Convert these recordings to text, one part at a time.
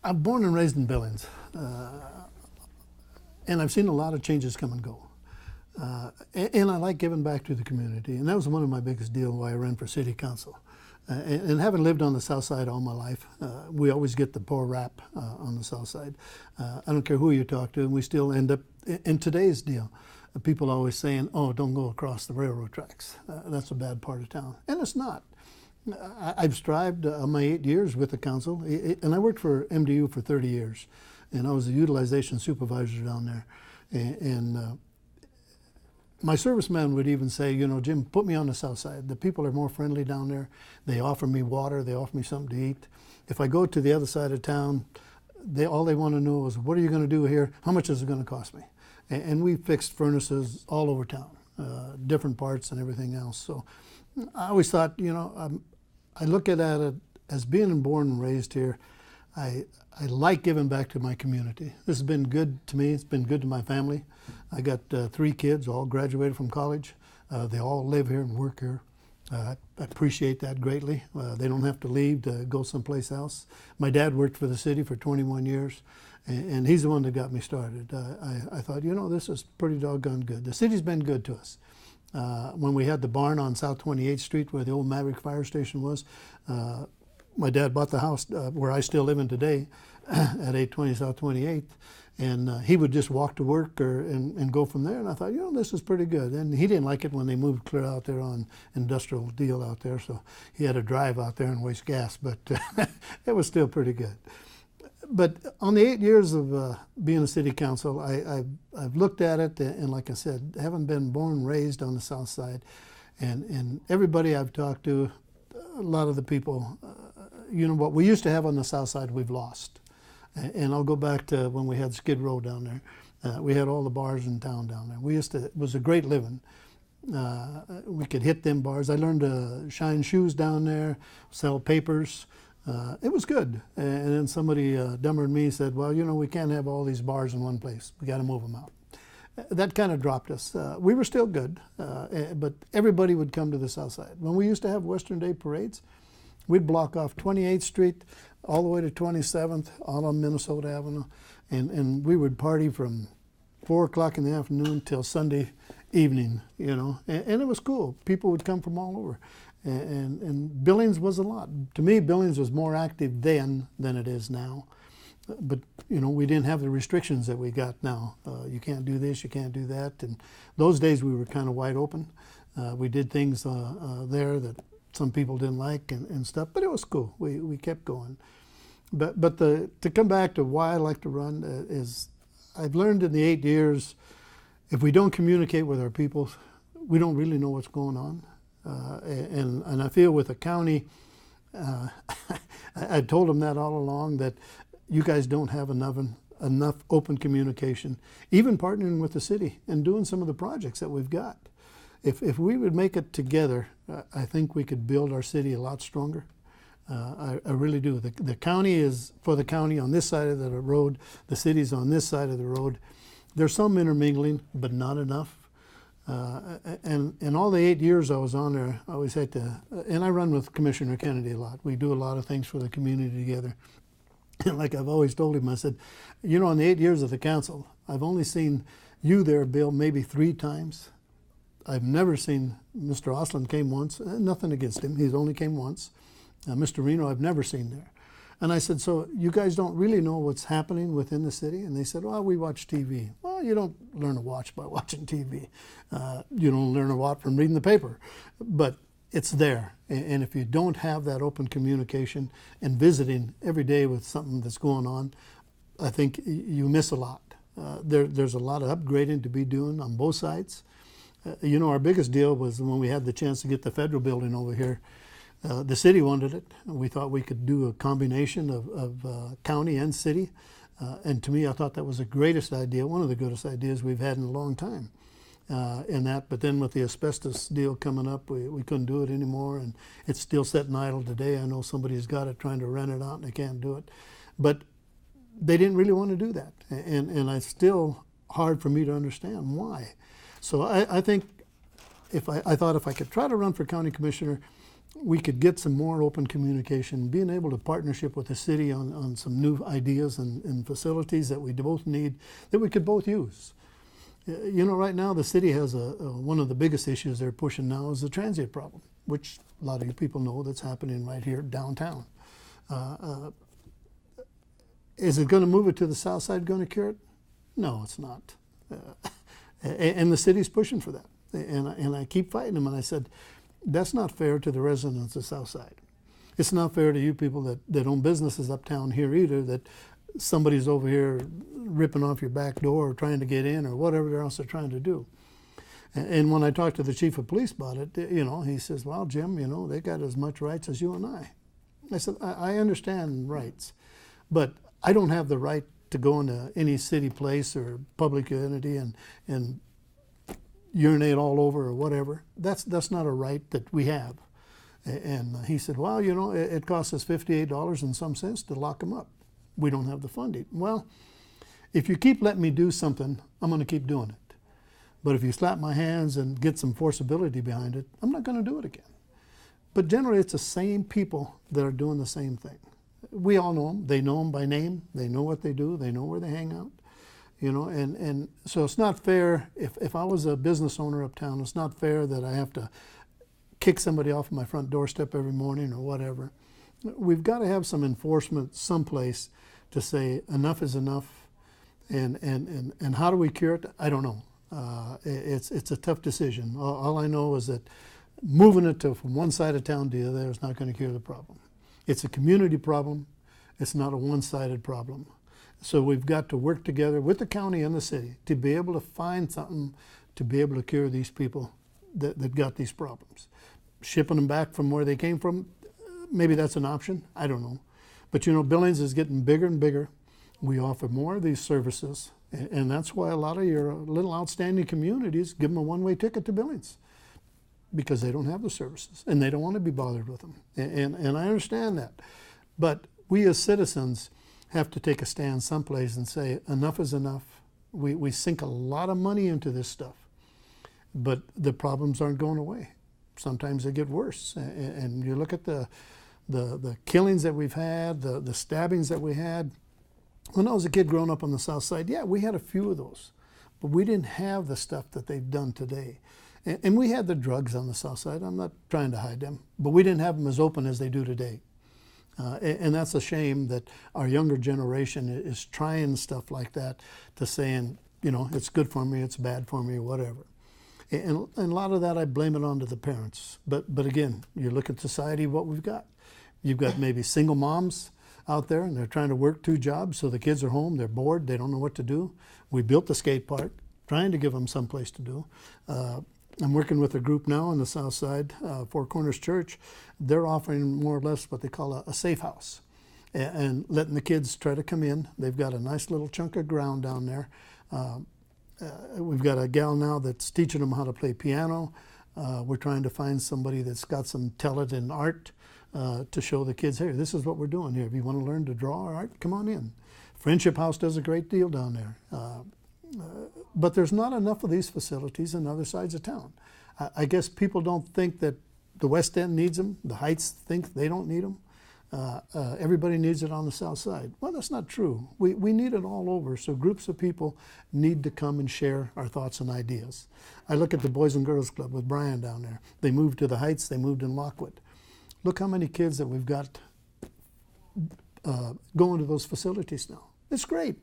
I'm born and raised in Billings, and I've seen a lot of changes come and go. And I like giving back to the community, and that was one of my biggest deals why I ran for city council. And having lived on the south side all my life, we always get the poor rap on the south side. I don't care who you talk to, and we still end up, in today's deal, people always saying, oh, don't go across the railroad tracks. That's a bad part of town. And it's not. I've strived my 8 years with the council, and I worked for MDU for 30 years, and I was a utilization supervisor down there. And my serviceman would even say, you know, Jim, put me on the south side. The people are more friendly down there. They offer me water. They offer me something to eat. If I go to the other side of town, all they want to know is, what are you going to do here? How much is it going to cost me? And we fixed furnaces all over town, different parts and everything else. So I always thought, you know, I look at it as being born and raised here. I like giving back to my community. This has been good to me. It's been good to my family. I got 3 kids, all graduated from college. They all live here and work here. I appreciate that greatly. They don't have to leave to go someplace else. My dad worked for the city for 21 years, and he's the one that got me started. I thought, you know, this is pretty doggone good. The city's been good to us. When we had the barn on South 28th Street where the old Maverick fire station was, my dad bought the house where I still live in today at 820 South 28th, and he would just walk to work and go from there. And I thought, you know, this is pretty good. And he didn't like it when they moved clear out there on industrial deal out there, so he had to drive out there and waste gas, but it was still pretty good. But on the 8 years of being a city council, I've looked at it, and like I said, having been born and raised on the south side, and everybody I've talked to, a lot of the people, you know, what we used to have on the south side, we've lost. And I'll go back to when we had Skid Row down there. We had all the bars in town down there. It was a great living. We could hit them bars. I learned to shine shoes down there, sell papers. It was good. And then somebody dumber than me said, well, you know, we can't have all these bars in one place. We got to move them out. That kind of dropped us. We were still good, but everybody would come to the south side. When we used to have Western Day parades, we'd block off 28th Street all the way to 27th, all on Minnesota Avenue, and we would party from 4 o'clock in the afternoon till Sunday evening, you know, and it was cool. People would come from all over. And Billings was a lot. To me, Billings was more active then than it is now. But, you know, we didn't have the restrictions that we got now. You can't do this, you can't do that. And those days we were kind of wide open. We did things there that some people didn't like and stuff, but it was cool. We kept going. But to come back to why I like to run is I've learned in the 8 years, if we don't communicate with our people, we don't really know what's going on. And I feel with the county, I told them that all along, that you guys don't have enough open communication, even partnering with the city and doing some of the projects that we've got. If we would make it together, I think we could build our city a lot stronger. I really do. The county is for the county on this side of the road, the city's on this side of the road. There's some intermingling, but not enough. And in all the 8 years I was on there, I always had to, and I run with Commissioner Kennedy a lot. We do a lot of things for the community together. And like I've always told him, I said, you know, in the 8 years of the council, I've only seen you there, Bill, maybe 3 times. I've never seen Mr. Osland came once, nothing against him, he's only came once. Mr. Reno, I've never seen there. And I said, so you guys don't really know what's happening within the city? And they said, well, we watch TV. Well, you don't learn to watch by watching TV. You don't learn a lot from reading the paper. But it's there. And if you don't have that open communication and visiting every day with something that's going on, I think you miss a lot. There's a lot of upgrading to be doing on both sides. You know, our biggest deal was when we had the chance to get the federal building over here. The city wanted it. We thought we could do a combination of county and city. And to me, I thought that was the greatest idea, one of the greatest ideas we've had in a long time. But then with the asbestos deal coming up, we couldn't do it anymore, and it's still sitting idle today. I know somebody's got it trying to rent it out and they can't do it. But they didn't really want to do that. And it's still hard for me to understand why. So I think I thought if I could try to run for county commissioner, we could get some more open communication, being able to partnership with the city on some new ideas and facilities that we both need, that we could both use. You know, right now the city has one of the biggest issues they're pushing now is the transient problem, which a lot of you people know that's happening right here downtown. Is it going to move it to the south side, going to cure it? No, it's not. And the city's pushing for that. And I keep fighting them, and I said, that's not fair to the residents of the south side. It's not fair to you people that own businesses uptown here either, that somebody's over here ripping off your back door or trying to get in or whatever else they're trying to do. And when I talked to the chief of police about it, you know, he says, well, Jim, you know, they got as much rights as you and I. I said, I understand rights, but I don't have the right to go into any city place or public entity and urinate all over or whatever. That's not a right that we have. And he said, well, you know, it costs us $58 and some cents to lock them up. We don't have the funding. Well, if you keep letting me do something, I'm going to keep doing it. But if you slap my hands and get some forcibility behind it, I'm not going to do it again. But generally, it's the same people that are doing the same thing. We all know them. They know them by name. They know what they do. They know where they hang out. You know, and so it's not fair. If I was a business owner uptown, it's not fair that I have to kick somebody off my front doorstep every morning or whatever. We've got to have some enforcement someplace to say enough is enough, and how do we cure it? I don't know. It's a tough decision. All I know is that moving it from one side of town to the other is not going to cure the problem. It's a community problem. It's not a one-sided problem. So we've got to work together with the county and the city to be able to find something to be able to cure these people that got these problems. Shipping them back from where they came from, maybe that's an option. I don't know. But you know, Billings is getting bigger and bigger. We offer more of these services, and that's why a lot of your little outstanding communities give them a one-way ticket to Billings, because they don't have the services and they don't want to be bothered with them. And I understand that. But we as citizens have to take a stand someplace and say enough is enough. We sink a lot of money into this stuff, but the problems aren't going away. Sometimes they get worse. And you look at the killings that we've had, the stabbings that we had. When I was a kid growing up on the south side, yeah, we had a few of those, but we didn't have the stuff that they've done today. And we had the drugs on the south side. I'm not trying to hide them, but we didn't have them as open as they do today. And that's a shame that our younger generation is trying stuff like that to saying, you know, it's good for me, it's bad for me, whatever. And a lot of that I blame it on to the parents. But again, you look at society, what we've got. You've got maybe single moms out there and they're trying to work 2 jobs, so the kids are home, they're bored, they don't know what to do. We built the skate park, trying to give them someplace to do. I'm working with a group now on the south side, Four Corners Church. They're offering more or less what they call a safe house and letting the kids try to come in. They've got a nice little chunk of ground down there. We've got a gal now that's teaching them how to play piano. We're trying to find somebody that's got some talent in art to show the kids, hey, this is what we're doing here. If you want to learn to draw or art, come on in. Friendship House does a great deal down there. But there's not enough of these facilities in other sides of town. I guess people don't think that the West End needs them. The Heights think they don't need them. Everybody needs it on the south side. Well, that's not true. We need it all over, so groups of people need to come and share our thoughts and ideas. I look at the Boys and Girls Club with Brian down there. They moved to the Heights, they moved in Lockwood. Look how many kids that we've got going to those facilities now. It's great.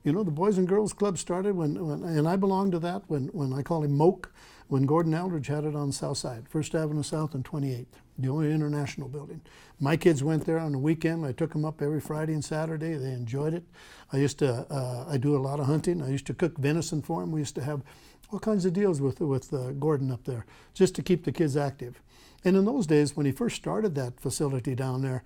You know, the Boys and Girls Club started when and I belong to that, when I call him MOKE, when Gordon Eldridge had it on the south side, 1st Avenue South and 28th, the only international building. My kids went there on the weekend. I took them up every Friday and Saturday. They enjoyed it. I do a lot of hunting. I used to cook venison for them. We used to have all kinds of deals with Gordon up there, just to keep the kids active. And in those days, when he first started that facility down there,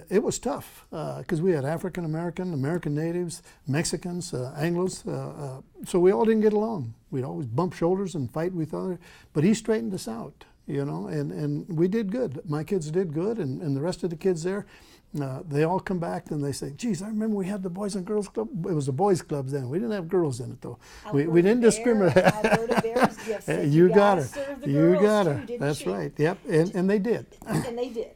it was tough because we had African American, American natives, Mexicans, Anglos, so we all didn't get along. We'd always bump shoulders and fight with each other, but he straightened us out. you know, and we did good. My kids did good, and the rest of the kids there, they all come back and they say, geez, I remember we had the Boys and Girls Club. It was the boys clubs then. We didn't have girls in it though. We didn't discriminate. Alberta Bears just said, you got her. serve the You girls got her. too, didn't That's you? right. Yep. And they did. And they did.